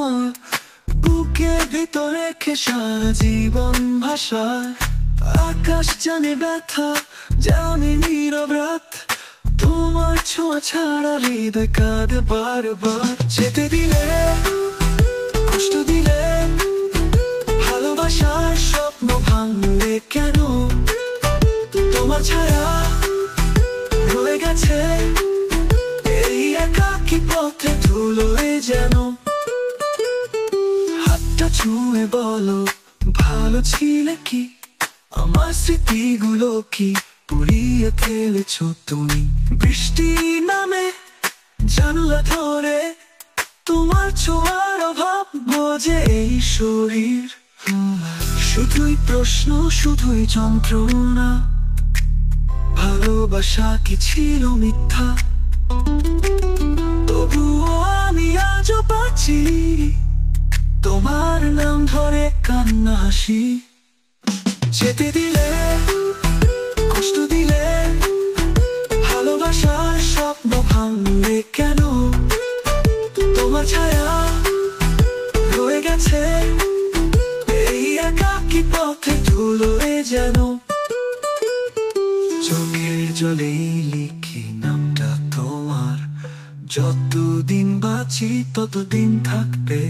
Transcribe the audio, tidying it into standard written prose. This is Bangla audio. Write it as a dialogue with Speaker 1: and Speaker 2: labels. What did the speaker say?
Speaker 1: আমার বুকের ভিতরে সারা জীবন ভাষায়। আকাশ জানে ব্যথা, জানে নীরব রাত, তোমার ছোঁয়া ছাড়া হৃদয় কাঁদে বারবার। যেতে দিলে, কষ্ট দিলে, ভালোবাসার স্বপ্ন ভাঙলে কেন? তোমার ছায়া রয়ে গেছে এই একাকী পথে ধুলোয় যেন। হাতটা ছুঁয়ে বলো ভালো ছিলে কি, আমার স্মৃতিগুলো কি পুড়িয়ে ফেলেছ তুমি। বৃষ্টি নামে জানলা ধরে, তোমার ছোঁয়ার অভাব বোঝে এই শরীর। শুধুই প্রশ্ন, শুধুই যন্ত্রণা, ভালোবাসা কি ছিল মিথ্যা? তবুও আমি আজও পাচ্ছি তোমার নাম ধরে কান্না হাসি। যেতে দিলে, কষ্ট দিলে, ভালোবাসার স্বপ্ন ভাঙলে কেন? তোমার ছায়া রয়ে গেছে এই একাকী পথে ধুলোয় যেন। চোখের জলেই লিখি নামটা তোমার, যতদিন বাঁচি ততদিন থাকবে।